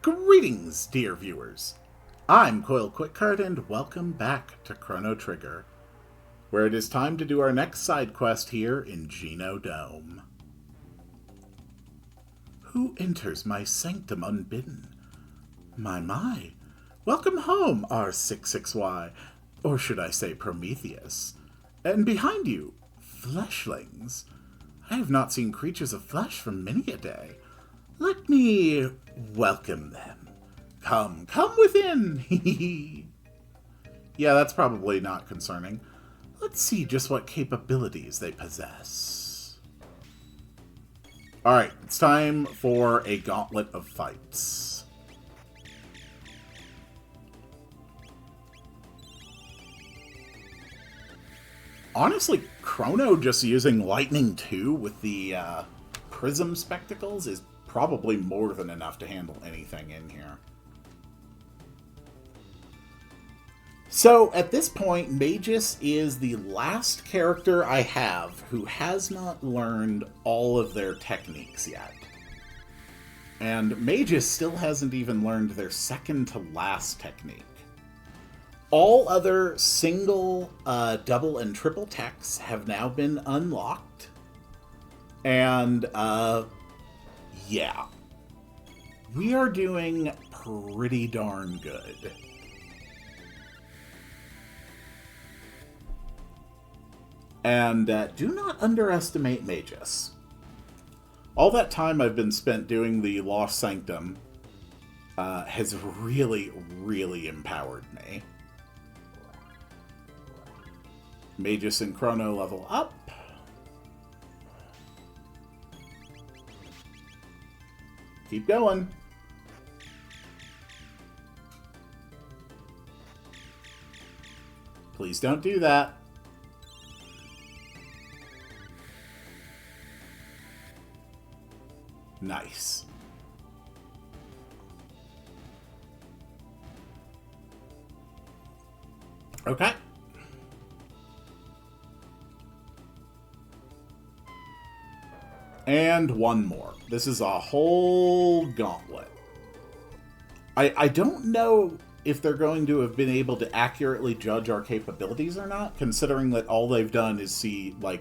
Greetings, dear viewers. I'm Coil Quickcard, and welcome back to Chrono Trigger, where it is time to do our next side quest here in Geno Dome. Who enters my sanctum unbidden? My. Welcome home, R66Y, or should I say Prometheus. And behind you, fleshlings. I have not seen creatures of flesh for many a day. Let me welcome them. Come within. Yeah, that's probably not concerning. Let's see just what capabilities they possess. Alright, it's time for a gauntlet of fights. Honestly, Chrono just using Lightning 2 with the Prism Spectacles is probably more than enough to handle anything in here. So, at this point, Magus is the last character I have who has not learned all of their techniques yet. And Magus still hasn't even learned their second to last technique. All other single, double, and triple techs have now been unlocked. And, yeah. We are doing pretty darn good. And do not underestimate Magus. All that time I've been spent doing the Lost Sanctum has really, really empowered me. Magus and Chrono level up. Keep going. Please don't do that. Nice. Okay. And one more. This is a whole gauntlet. I don't know if they're going to have been able to accurately judge our capabilities or not, considering that all they've done is see, like,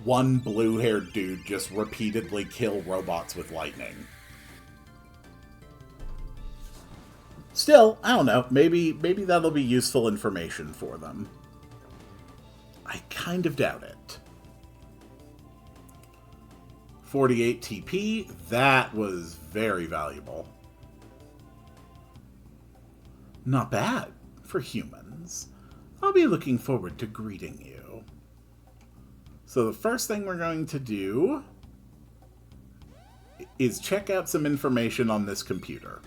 one blue-haired dude just repeatedly kill robots with lightning. Still, I don't know. Maybe that'll be useful information for them. I kind of doubt it. 48 TP, that was very valuable. Not bad for humans. I'll be looking forward to greeting you. So the first thing we're going to do is check out some information on this computer.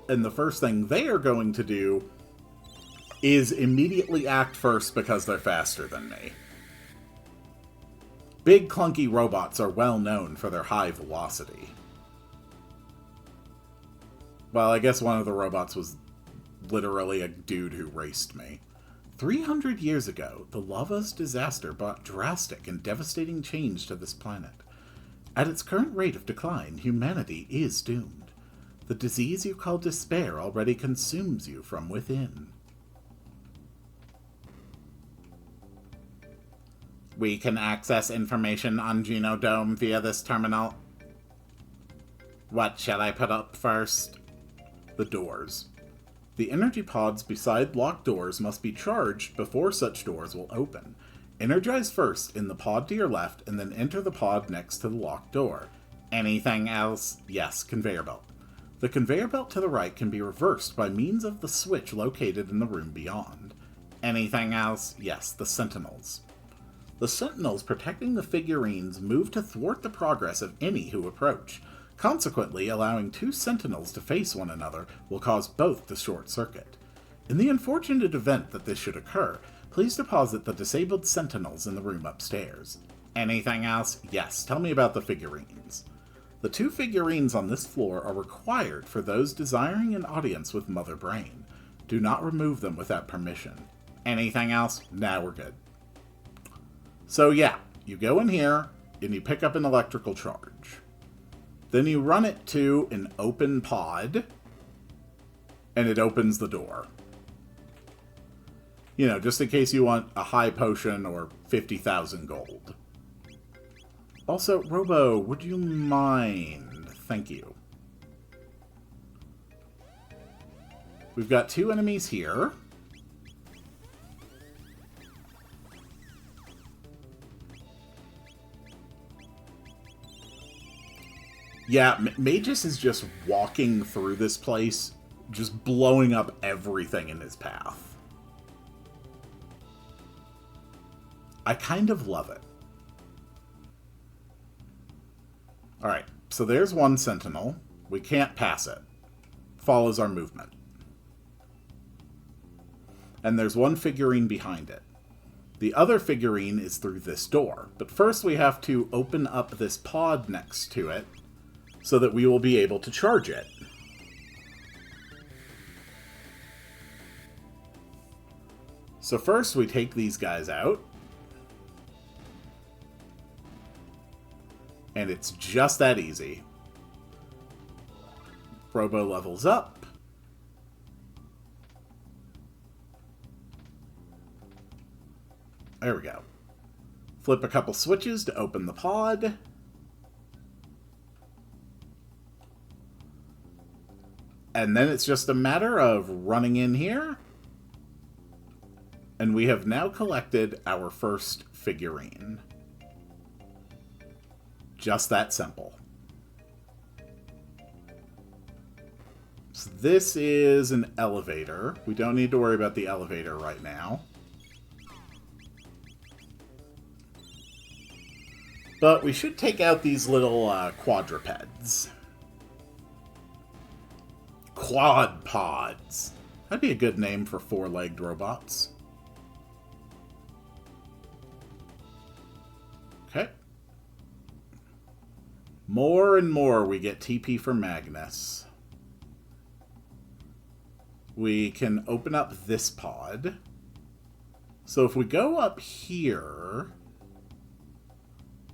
And the first thing they are going to do is immediately act first because they're faster than me. Big clunky robots are well known for their high velocity. Well, I guess one of the robots was literally a dude who raced me. 300 years ago, the lava's disaster brought drastic and devastating change to this planet. At its current rate of decline, humanity is doomed. The disease you call despair already consumes you from within. We can access information on Geno Dome via this terminal. What shall I put up first? The doors. The energy pods beside locked doors must be charged before such doors will open. Energize first in the pod to your left, and then enter the pod next to the locked door. Anything else? Yes, conveyor belt. The conveyor belt to the right can be reversed by means of the switch located in the room beyond. Anything else? Yes, the sentinels. The sentinels protecting the figurines move to thwart the progress of any who approach. Consequently, allowing two sentinels to face one another will cause both to short-circuit. In the unfortunate event that this should occur, please deposit the disabled sentinels in the room upstairs. Anything else? Yes, tell me about the figurines. The two figurines on this floor are required for those desiring an audience with Mother Brain. Do not remove them without permission. Anything else? Nah, we're good. So yeah, you go in here, and you pick up an electrical charge. Then you run it to an open pod, and it opens the door. You know, just in case you want a high potion or 50,000 gold. Also, Robo, would you mind? Thank you. We've got 2 enemies here. Yeah, Magus is just walking through this place, just blowing up everything in his path. I kind of love it. Alright, so there's one sentinel. We can't pass it. Follows our movement. And there's one figurine behind it. The other figurine is through this door. But first we have to open up this pod next to it so that we will be able to charge it. So first we take these guys out. And it's just that easy. Robo levels up. There we go. Flip a couple switches to open the pod. And then it's just a matter of running in here. And we have now collected our first figurine. Just that simple. So this is an elevator. We don't need to worry about the elevator right now. But we should take out these little quadrupeds. Quad pods. That'd be a good name for 4-legged robots. Okay. More and more we get TP for Magnus. We can open up this pod. So if we go up here,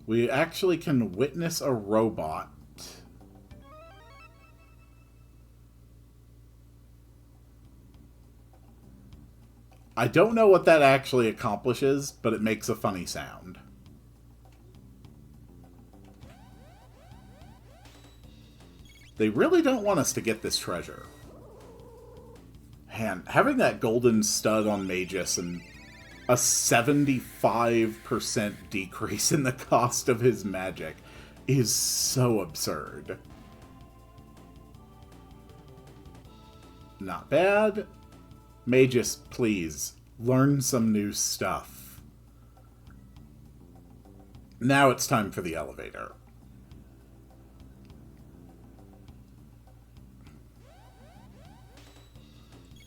we actually can witness a robot. I don't know what that actually accomplishes, but it makes a funny sound. They really don't want us to get this treasure. Man, having that golden stud on Magus and a 75% decrease in the cost of his magic is so absurd. Not bad. Magus, please, learn some new stuff. Now it's time for the elevator.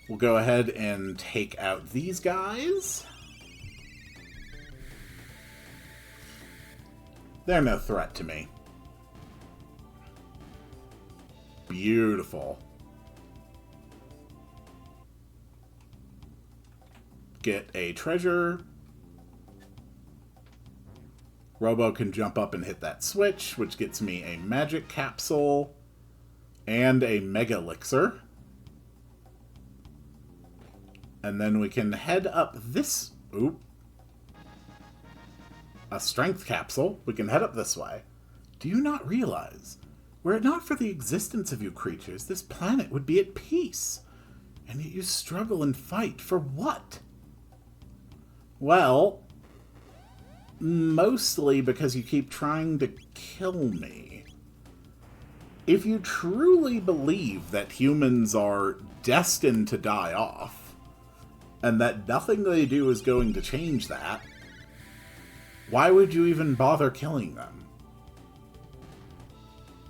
We'll go ahead and take out these guys. They're no threat to me. Beautiful. Get a treasure. Robo can jump up and hit that switch, which gets me a magic capsule and a mega elixir. And then we can head up this... Oop. A strength capsule. We can head up this way. Do you not realize, were it not for the existence of you creatures, this planet would be at peace? And yet you struggle and fight for what? Well, mostly because you keep trying to kill me. If you truly believe that humans are destined to die off, and that nothing they do is going to change that, why would you even bother killing them?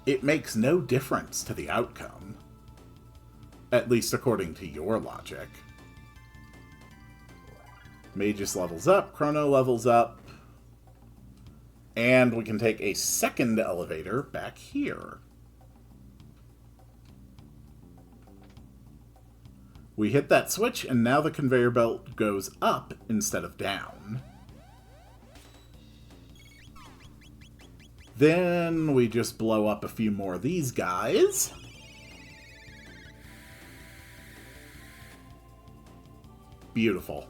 It makes no difference to the outcome. At least according to your logic. Magus levels up, Chrono levels up, and we can take a second elevator back here. We hit that switch, and now the conveyor belt goes up instead of down. Then we just blow up a few more of these guys. Beautiful.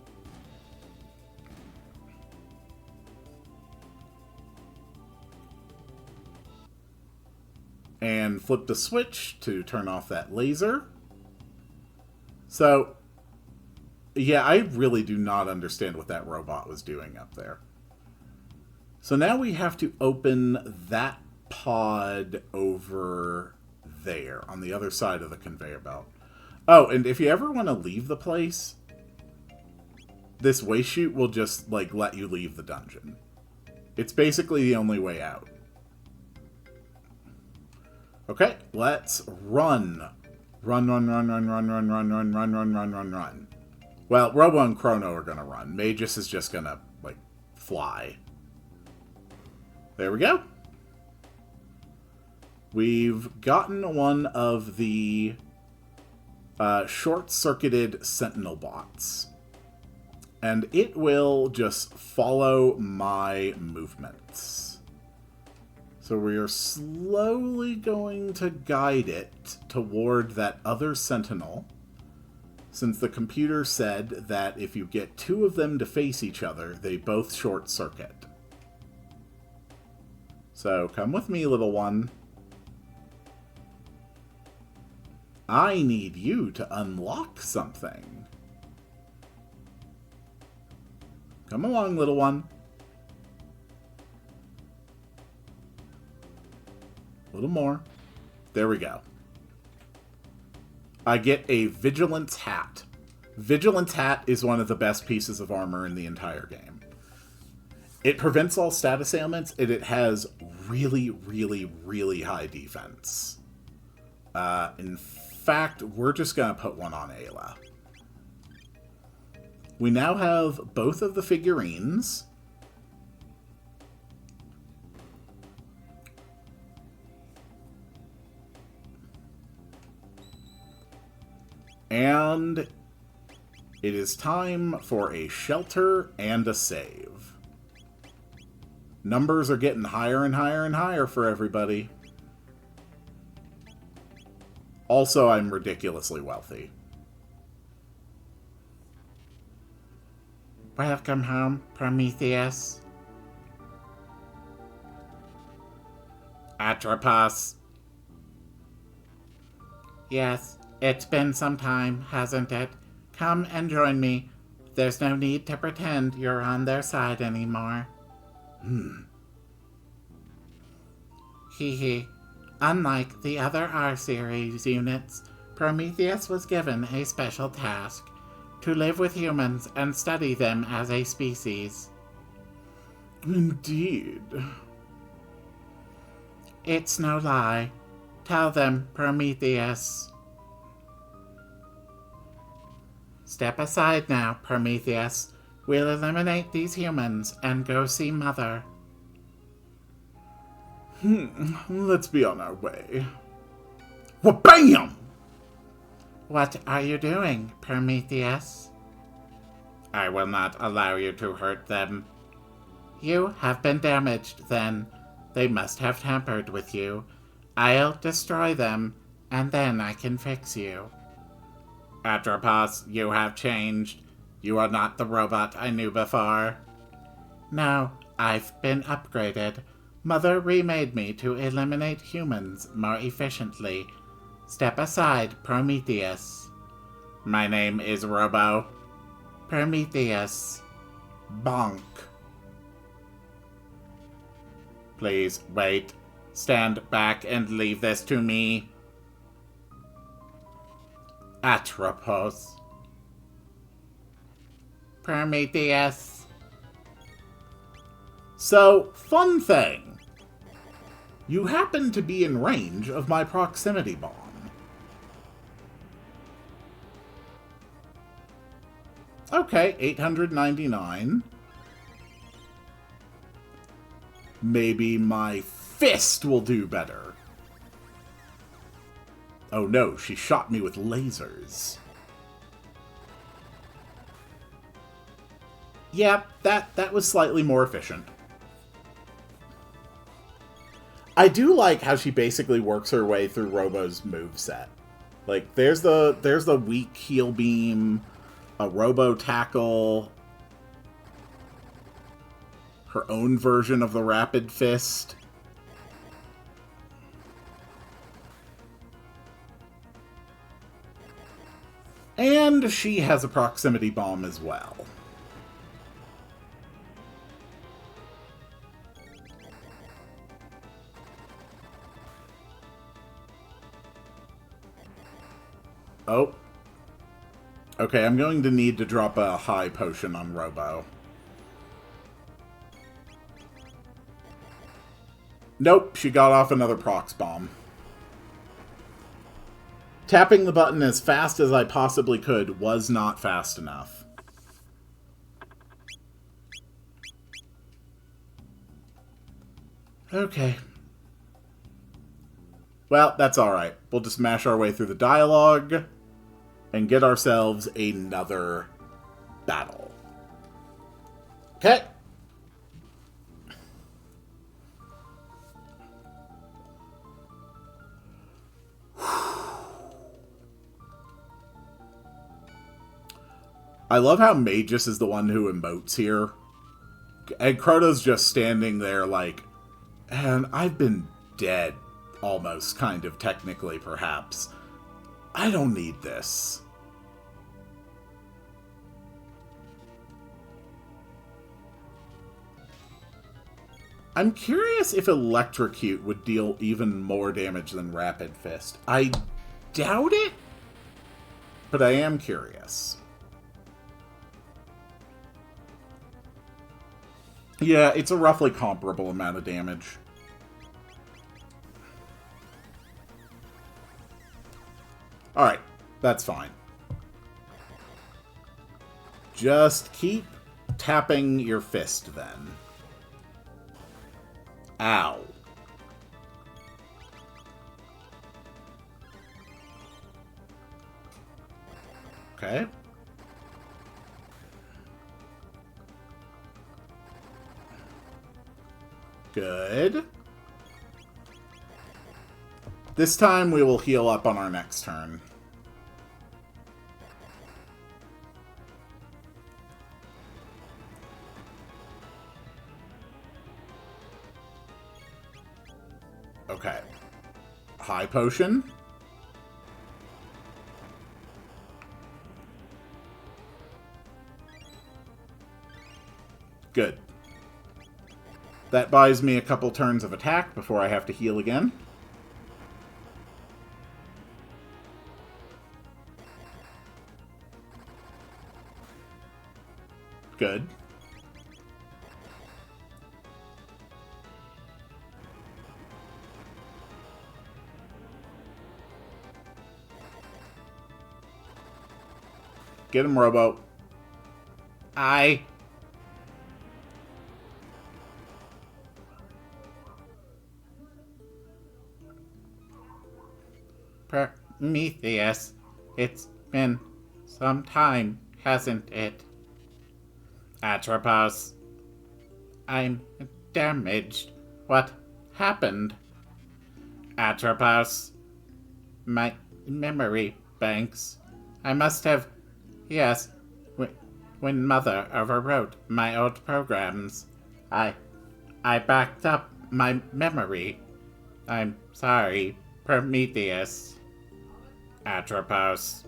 And flip the switch to turn off that laser. So, yeah, I really do not understand what that robot was doing up there. So now we have to open that pod over there on the other side of the conveyor belt. Oh, and if you ever want to leave the place, this waste chute will just, like, let you leave the dungeon. It's basically the only way out. Okay, let's run. Run, run, run, run, run, run, run, run, run, run, run, run, run. Well, Robo and Chrono are gonna run. Magus is just gonna, like, fly. There we go. We've gotten one of the short-circuited Sentinel bots. And it will just follow my movements. So we are slowly going to guide it toward that other Sentinel, since the computer said that if you get two of them to face each other, they both short-circuit. So come with me, little one. I need you to unlock something. Come along, little one. A little more. There we go. I get a Vigilance Hat. Vigilance Hat is one of the best pieces of armor in the entire game. It prevents all status ailments, and it has really, really, really high defense. In fact, we're just going to put one on Ayla. We now have both of the figurines. And it is time for a shelter and a save. Numbers are getting higher and higher and higher for everybody. Also, I'm ridiculously wealthy. Welcome home, Prometheus. Atropos. Yes, it's been some time, hasn't it? Come and join me. There's no need to pretend you're on their side anymore. Hee hee. Unlike the other R-Series units, Prometheus was given a special task: to live with humans and study them as a species. Indeed. It's no lie. Tell them, Prometheus. Step aside now, Prometheus. We'll eliminate these humans and go see Mother. Let's be on our way. Wha-bam! What are you doing, Prometheus? I will not allow you to hurt them. You have been damaged, then. They must have tampered with you. I'll destroy them, and then I can fix you. Atropos, you have changed. You are not the robot I knew before. No, I've been upgraded. Mother remade me to eliminate humans more efficiently. Step aside, Prometheus. My name is Robo. Prometheus. Bonk. Please, wait. Stand back and leave this to me. Atropos. Prometheus. So, fun thing. You happen to be in range of my proximity bomb. Okay, 899. Maybe my fist will do better. Oh no, she shot me with lasers. Yeah, that was slightly more efficient. I do like how she basically works her way through Robo's moveset. Like, there's the weak heel beam, a Robo tackle, her own version of the Rapid Fist. And she has a proximity bomb as well. Oh. Okay, I'm going to need to drop a high potion on Robo. Nope, she got off another prox bomb. Tapping the button as fast as I possibly could was not fast enough. Okay. Well, that's alright. We'll just mash our way through the dialogue and get ourselves another battle. Okay. I love how Magus is the one who emotes here. And Chrono's just standing there like, and I've been dead, almost, kind of, technically, perhaps. I don't need this. I'm curious if Electrocute would deal even more damage than Rapid Fist. I doubt it, but I am curious. Yeah, it's a roughly comparable amount of damage. Alright, that's fine. Just keep tapping your fist, then. Ow. Okay. Good. This time we will heal up on our next turn. Okay. High potion. Good. That buys me a couple turns of attack before I have to heal again. Good. Get him, Robo. Prometheus, it's been some time, hasn't it? Atropos, I'm damaged. What happened? Atropos, my memory banks. I must have... Yes, when Mother overwrote my old programs, I backed up my memory. I'm sorry, Prometheus. Atropos,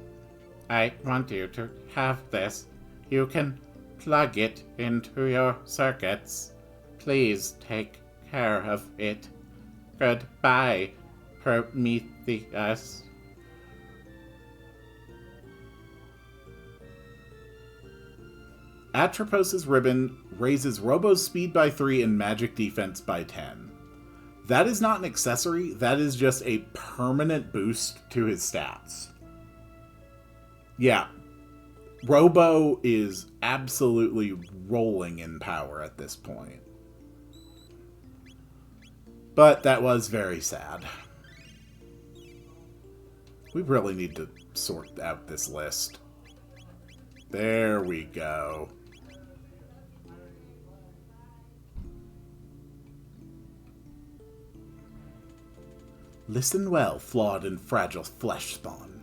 I want you to have this. You can plug it into your circuits. Please take care of it. Goodbye, Prometheus. Atropos' ribbon raises Robo's speed by 3 and magic defense by 10. That is not an accessory, that is just a permanent boost to his stats. Yeah, Robo is absolutely rolling in power at this point. But that was very sad. We really need to sort out this list. There we go. Listen well, flawed and fragile flesh spawn.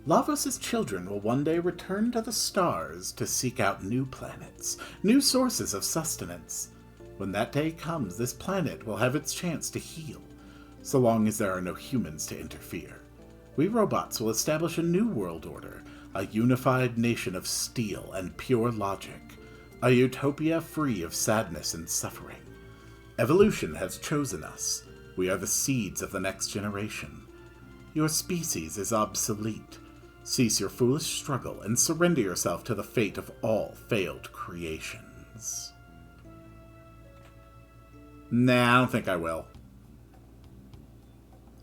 Lavos' children will one day return to the stars to seek out new planets, new sources of sustenance. When that day comes, this planet will have its chance to heal, so long as there are no humans to interfere. We robots will establish a new world order, a unified nation of steel and pure logic, a utopia free of sadness and suffering. Evolution has chosen us. We are the seeds of the next generation. Your species is obsolete. Cease your foolish struggle and surrender yourself to the fate of all failed creations. Nah, I don't think I will.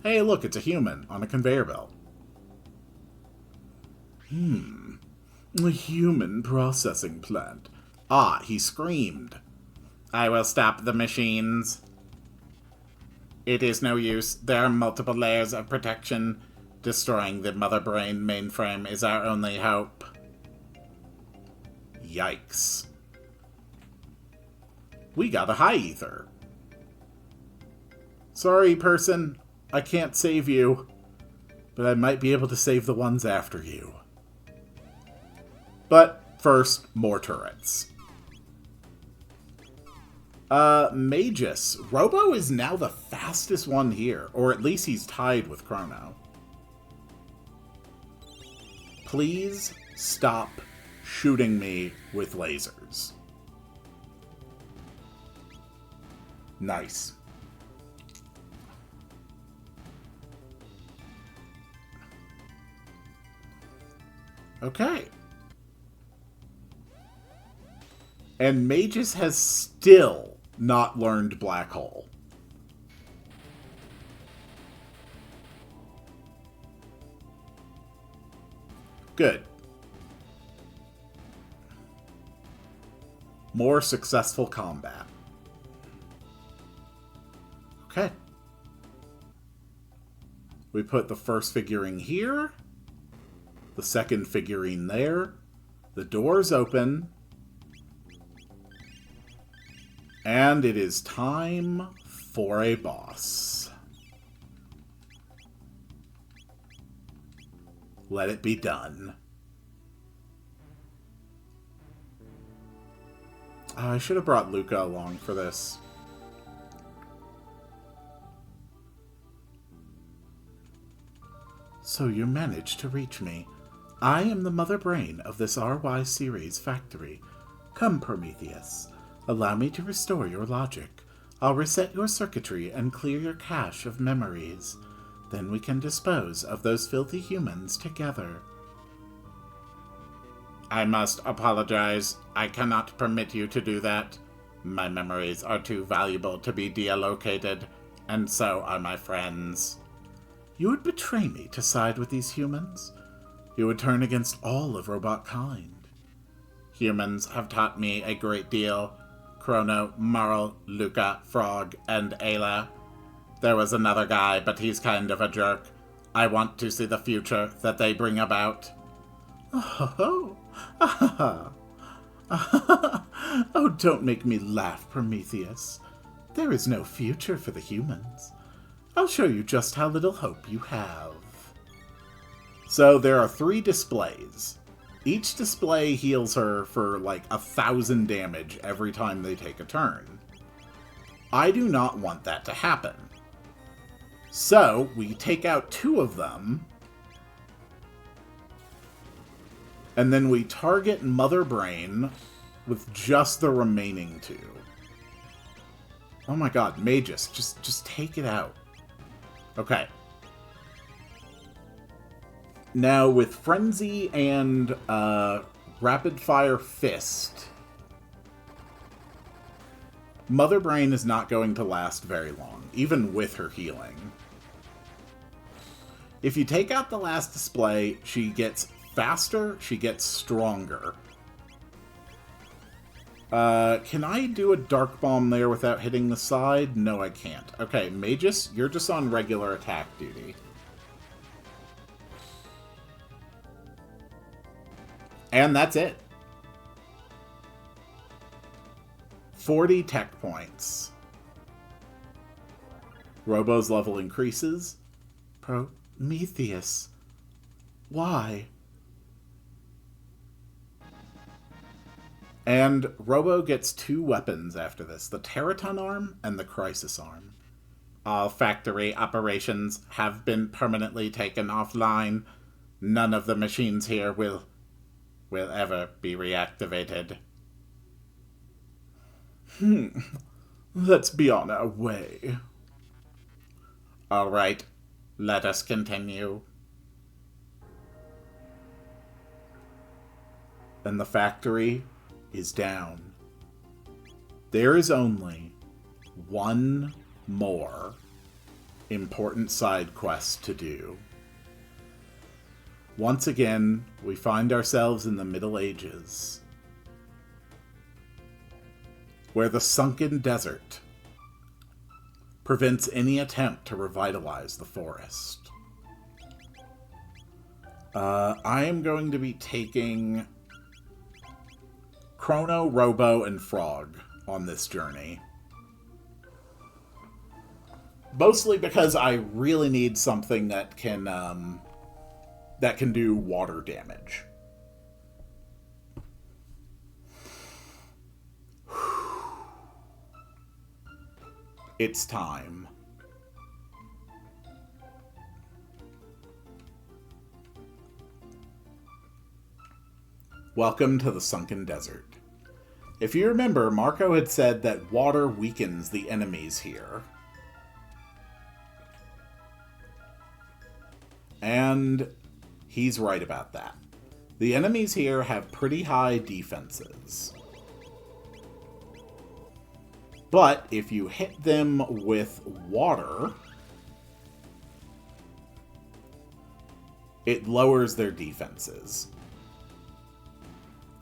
Hey, look, it's a human on a conveyor belt. A human processing plant. Ah, he screamed. I will stop the machines. It is no use. There are multiple layers of protection. Destroying the mother brain mainframe is our only hope. Yikes. We got a high ether. Sorry, person. I can't save you. But I might be able to save the ones after you. But first, more turrets. Magus. Robo is now the fastest one here. Or at least he's tied with Chrono. Please stop shooting me with lasers. Nice. Okay. And Magus has still not learned Black Hole. Good. More successful combat. Okay. We put the first figurine here. The second figurine there. The door's open. And it is time for a boss. Let it be done. I should have brought Lucca along for this. So you managed to reach me. I am the mother brain of this RY series factory. Come, Prometheus. Allow me to restore your logic. I'll reset your circuitry and clear your cache of memories. Then we can dispose of those filthy humans together. I must apologize. I cannot permit you to do that. My memories are too valuable to be deallocated, and so are my friends. You would betray me to side with these humans? You would turn against all of robot kind. Humans have taught me a great deal. Chrono, Marl, Lucca, Frog, and Ayla. There was another guy, but he's kind of a jerk. I want to see the future that they bring about. Oh, oh, don't make me laugh, Prometheus. There is no future for the humans. I'll show you just how little hope you have. So there are 3 displays. Each display heals her for like 1,000 damage every time they take a turn. I do not want that to happen. So we take out 2 of them, and then we target Mother Brain with just the remaining 2. Oh my god, Magus, just take it out. Okay. Now, with Frenzy and Rapid Fire Fist, Mother Brain is not going to last very long, even with her healing. If you take out the last display, she gets faster, she gets stronger. Can I do a Dark Bomb there without hitting the side? No, I can't. Okay, Magus, you're just on regular attack duty. And that's it. 40 tech points. Robo's level increases. Prometheus. Why? And Robo gets 2 weapons after this, the Teraton Arm and the Crisis Arm. All factory operations have been permanently taken offline. None of the machines here will ever be reactivated. Let's be on our way. All right, let us continue. And the factory is down. There is only one more important side quest to do. Once again, we find ourselves in the Middle Ages, where the sunken desert prevents any attempt to revitalize the forest. I am going to be taking Chrono, Robo, and Frog on this journey. Mostly because I really need something that can do water damage. It's time. Welcome to the Sunken Desert. If you remember, Marco had said that water weakens the enemies here. And he's right about that. The enemies here have pretty high defenses. But if you hit them with water, it lowers their defenses.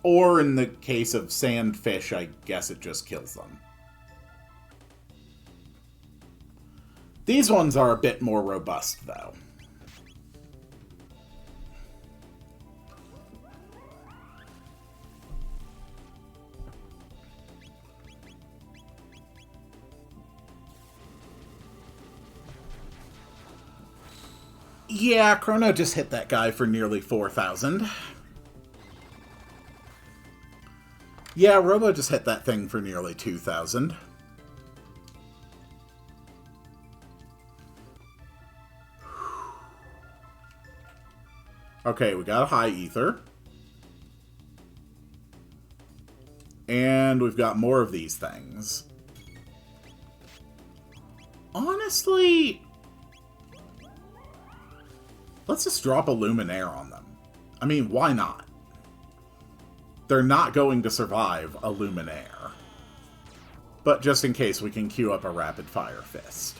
Or in the case of sand fish, I guess it just kills them. These ones are a bit more robust, though. Yeah, Chrono just hit that guy for nearly 4,000. Yeah, Robo just hit that thing for nearly 2,000. Okay, we got a high ether. And we've got more of these things. Honestly, let's just drop a Luminaire on them. I mean, why not? They're not going to survive a Luminaire. But just in case, we can queue up a Rapid Fire Fist.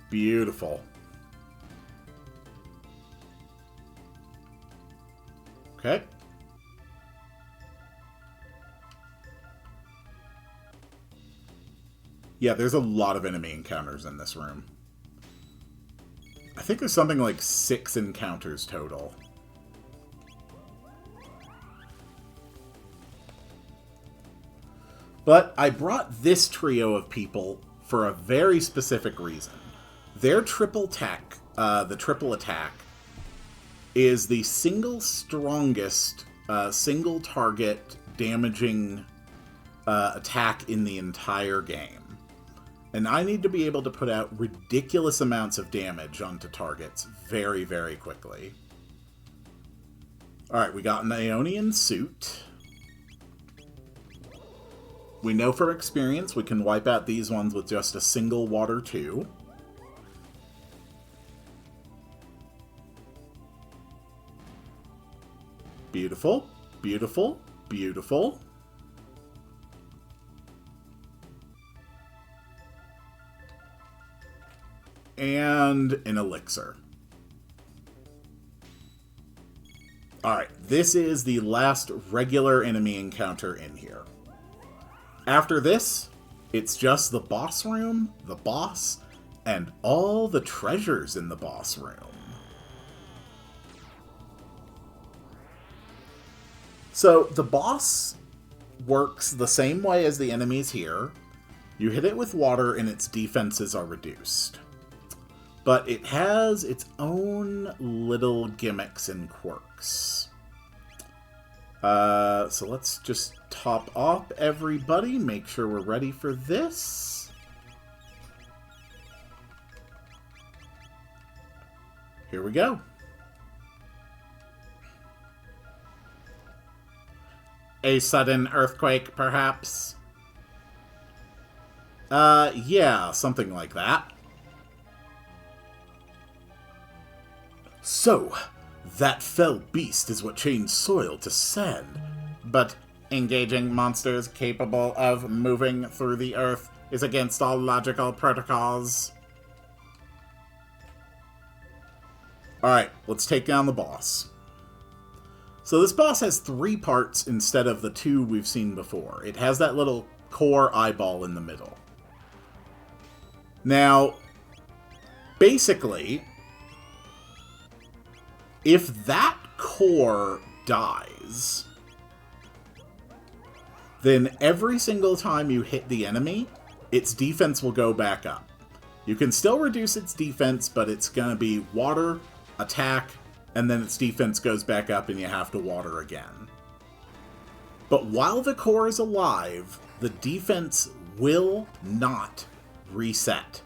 Beautiful. Okay. Yeah, there's a lot of enemy encounters in this room. I think there's something like 6 encounters total. But I brought this trio of people for a very specific reason. Their triple tech, the triple attack, is the single strongest single target damaging attack in the entire game. And I need to be able to put out ridiculous amounts of damage onto targets very, very quickly. Alright, we got an Aeonian suit. We know from experience we can wipe out these ones with just a single water 2. Beautiful, beautiful, beautiful. And an elixir. Alright, this is the last regular enemy encounter in here. After this, it's just the boss room, the boss, and all the treasures in the boss room. So, the boss works the same way as the enemies here. You hit it with water and its defenses are reduced. But it has its own little gimmicks and quirks. So let's just top off everybody, make sure we're ready for this. Here we go. A sudden earthquake, perhaps? Yeah, something like that. So, that fell beast is what changed soil to sand. But engaging monsters capable of moving through the earth is against all logical protocols. Alright, let's take down the boss. So this boss has 3 parts instead of the 2 we've seen before. It has that little core eyeball in the middle. Now, basically, if that core dies, then every single time you hit the enemy, its defense will go back up. You can still reduce its defense, but it's going to be water, attack, and then its defense goes back up and you have to water again. But while the core is alive, the defense will not reset.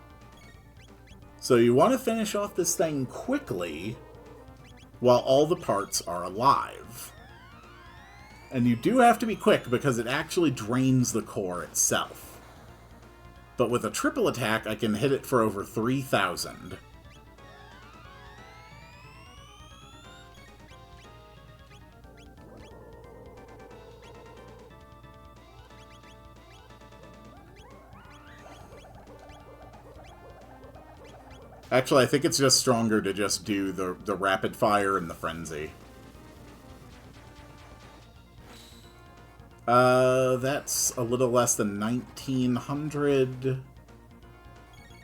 So you want to finish off this thing quickly while all the parts are alive. And you do have to be quick because it actually drains the core itself. But with a triple attack, I can hit it for over 3,000. Actually, I think it's just stronger to just do the rapid fire and the frenzy. That's a little less than 1,900.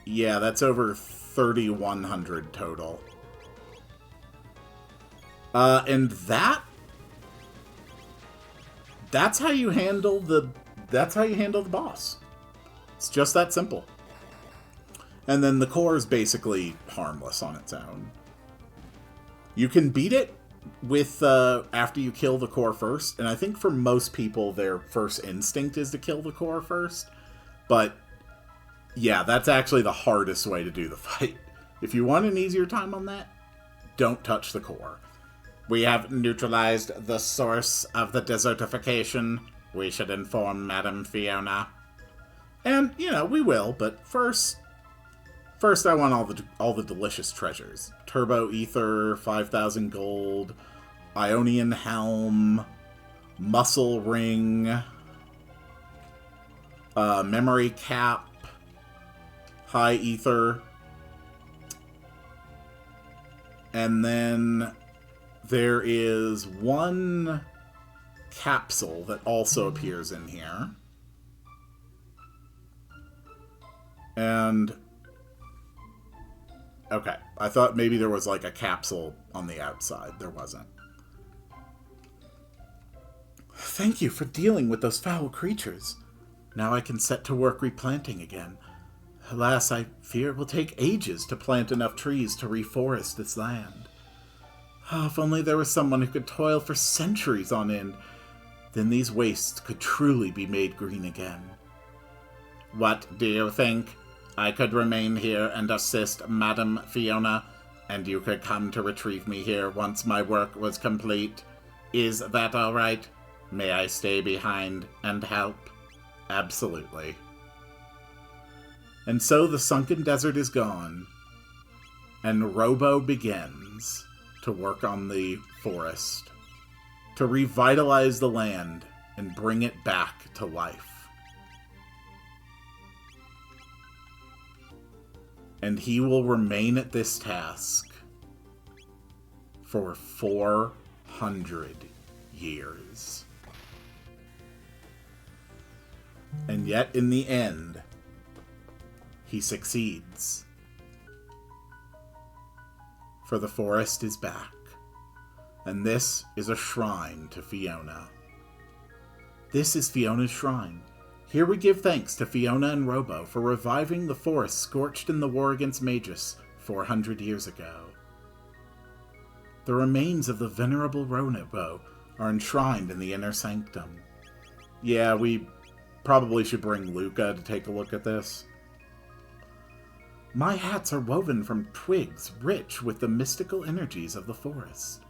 Yeah, that's over 3,100 total. And that's how you handle the boss. It's just that simple. And then the core is basically harmless on its own. You can beat it with after you kill the core first, and I think for most people their first instinct is to kill the core first. But yeah, that's actually the hardest way to do the fight. If you want an easier time on that, don't touch the core. We have neutralized the source of the desertification. We should inform Madam Fiona. And, you know, we will, but first I want all the delicious treasures. Turbo Ether, 5,000 gold, Ionian Helm, Muscle Ring, Memory Cap, High Ether, and then there is one capsule that also appears in here. And okay, I thought maybe there was like a capsule on the outside. There wasn't. Thank you for dealing with those foul creatures. Now I can set to work replanting again. Alas, I fear it will take ages to plant enough trees to reforest this land. Oh, if only there was someone who could toil for centuries on end, then these wastes could truly be made green again. What do you think? I could remain here and assist Madam Fiona, and you could come to retrieve me here once my work was complete. Is that all right? May I stay behind and help? Absolutely. And so the sunken desert is gone, and Robo begins to work on the forest, to revitalize the land and bring it back to life. And he will remain at this task for 400 years. And yet, in the end, he succeeds. For the forest is back. And this is a shrine to Fiona. This is Fiona's shrine. Here we give thanks to Fiona and Robo for reviving the forest scorched in the war against Magus 400 years ago. The remains of the venerable Robo are enshrined in the inner sanctum. Yeah, we probably should bring Lucca to take a look at this. My hats are woven from twigs rich with the mystical energies of the forest.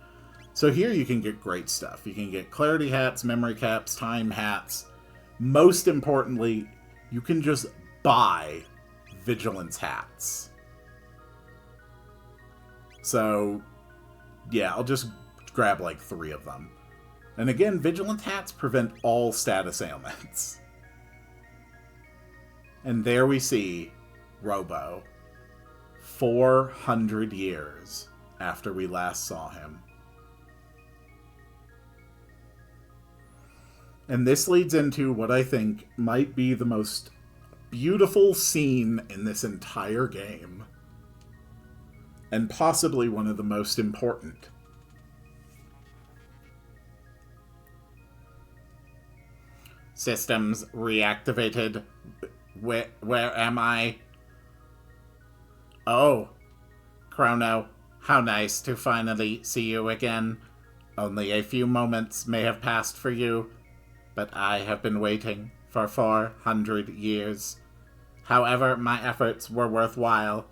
So here you can get great stuff. You can get clarity hats, memory caps, time hats. Most importantly, you can just buy vigilance hats. So, yeah, I'll just grab like 3 of them. And again, vigilance hats prevent all status ailments. And there we see Robo, 400 years after we last saw him. And this leads into what I think might be the most beautiful scene in this entire game. And possibly one of the most important. Systems reactivated. Where am I? Oh, Chrono, how nice to finally see you again. Only a few moments may have passed for you, but I have been waiting for 400 years. However, my efforts were worthwhile.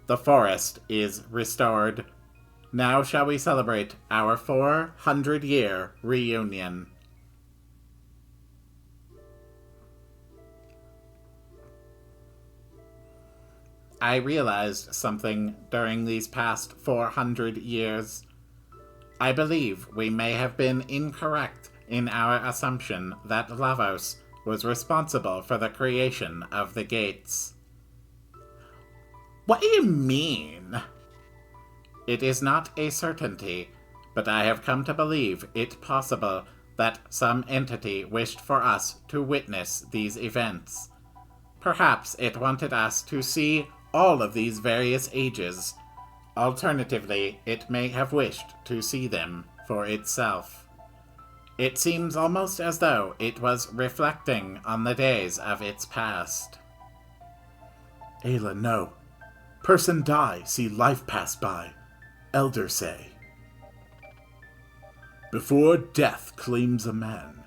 The forest is restored. Now shall we celebrate our 400-year reunion. I realized something during these past 400 years. I believe we may have been incorrect in our assumption that Lavos was responsible for the creation of the gates. What do you mean? It is not a certainty, but I have come to believe it possible that some entity wished for us to witness these events. Perhaps it wanted us to see all of these various ages. Alternatively, it may have wished to see them for itself. It seems almost as though it was reflecting on the days of its past. Ayla, no. Person die, see life pass by. Elder say. Before death claims a man,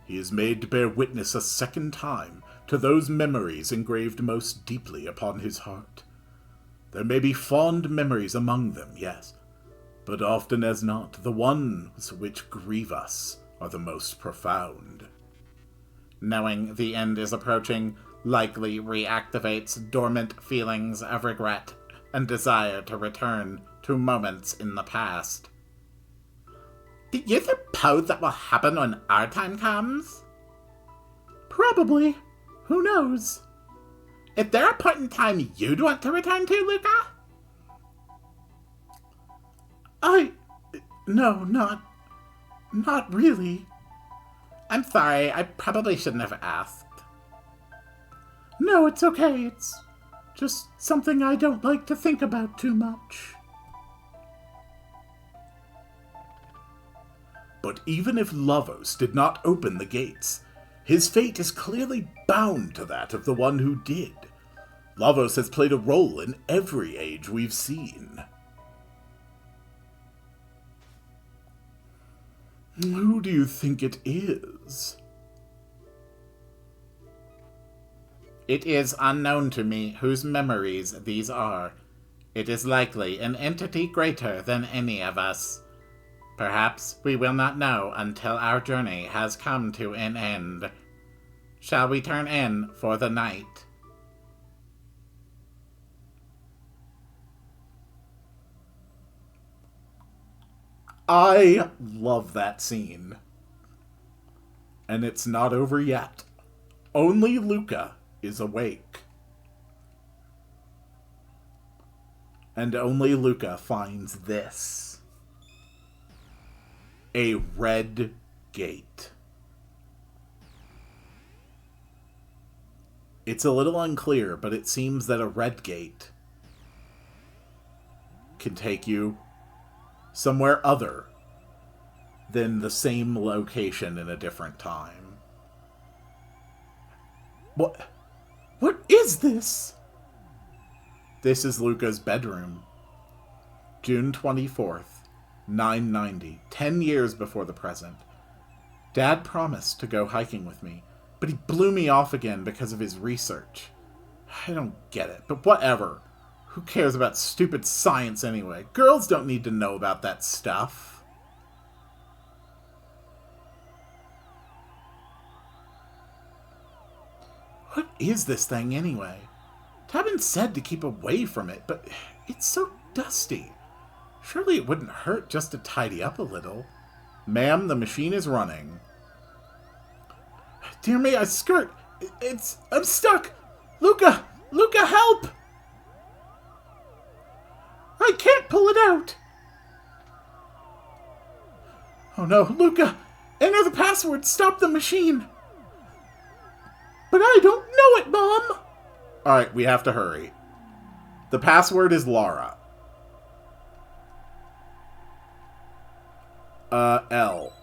he is made to bear witness a second time to those memories engraved most deeply upon his heart. There may be fond memories among them, yes, but often as not, the ones which grieve us are the most profound. Knowing the end is approaching likely reactivates dormant feelings of regret and desire to return to moments in the past. Do you suppose that will happen when our time comes? Probably. Who knows? Is there a point in time you'd want to return to, Lucca? No, not really. I'm sorry, I probably shouldn't have asked. No, it's okay. It's just something I don't like to think about too much. But even if Lavos did not open the gates, his fate is clearly bound to that of the one who did. Lavos has played a role in every age we've seen. Who do you think it is? It is unknown to me whose memories these are. It is likely an entity greater than any of us. Perhaps we will not know until our journey has come to an end. Shall we turn in for the night? I love that scene. And it's not over yet. Only Lucca is awake. And only Lucca finds this. A red gate. It's a little unclear, but it seems that a red gate can take you somewhere other than the same location in a different time. What? What is this? This is Lucca's bedroom. June 24th, 990, 10 years before the present. Dad promised to go hiking with me, but he blew me off again because of his research. I don't get it, but whatever. Who cares about stupid science anyway? Girls don't need to know about that stuff. What is this thing anyway? Tabin said to keep away from it, but it's so dusty. Surely it wouldn't hurt just to tidy up a little. Ma'am, the machine is running. Dear me, I skirt. I'm stuck. Lucca! Lucca, help! I can't pull it out. Oh no, Lucca! Enter the password. Stop the machine. But I don't know it, Mom! Alright, we have to hurry. The password is Laura. L.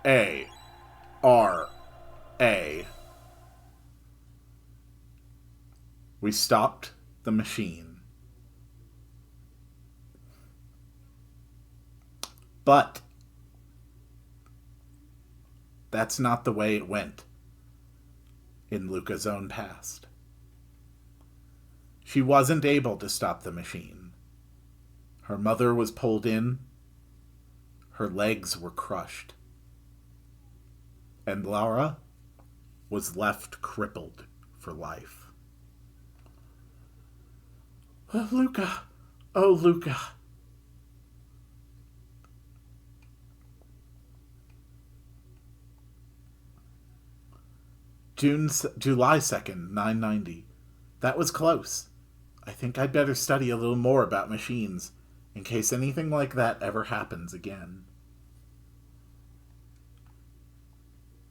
A. R. A. We stopped the machine. But that's not the way it went in Lucca's own past. She wasn't able to stop the machine. Her mother was pulled in. Her legs were crushed. And Laura was left crippled for life. Oh, Lucca! Oh, Lucca! July 2nd, 990. That was close. I think I'd better study a little more about machines, in case anything like that ever happens again.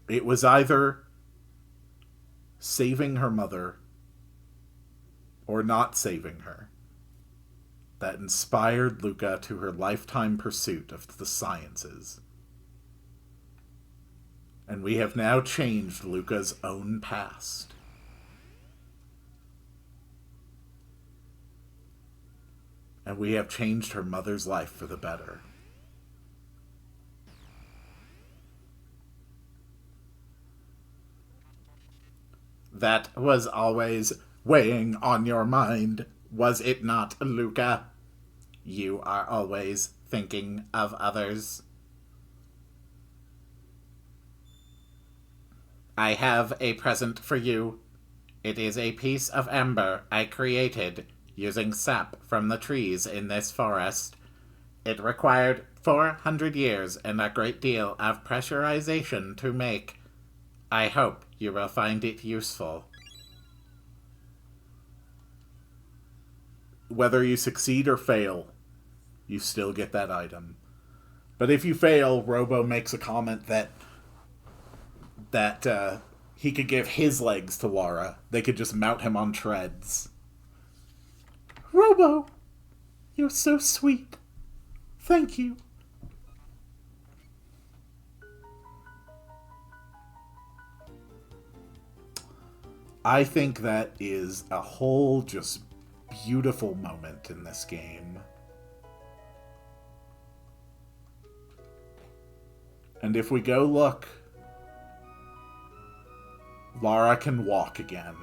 It was either saving her mother or not saving her that inspired Lucca to her lifetime pursuit of the sciences. And we have now changed Lucca's own past. And we have changed her mother's life for the better. That was always weighing on your mind, was it not, Lucca? You are always thinking of others. I have a present for you. It is a piece of amber I created using sap from the trees in this forest. It required 400 years and a great deal of pressurization to make. I hope you will find it useful. Whether you succeed or fail, you still get that item. But if you fail, Robo makes a comment that he could give his legs to Laura. They could just mount him on treads. Robo, you're so sweet. Thank you. I think that is a whole just beautiful moment in this game. And if we go look, Laura can walk again.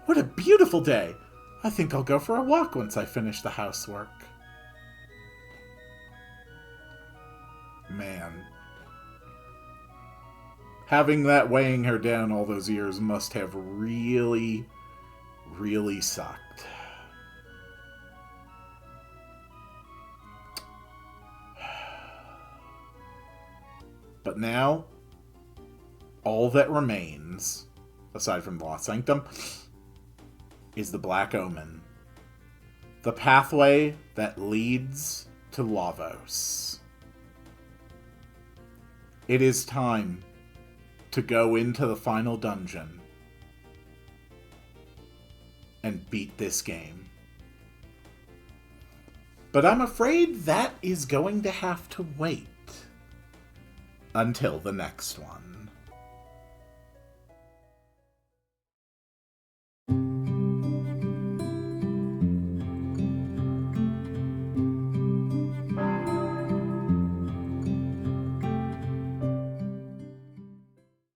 What a beautiful day! I think I'll go for a walk once I finish the housework. Man. Having that weighing her down all those years must have really, really sucked. But now, all that remains, aside from the Lost Sanctum, is the Black Omen. The pathway that leads to Lavos. It is time to go into the final dungeon and beat this game. But I'm afraid that is going to have to wait until the next one.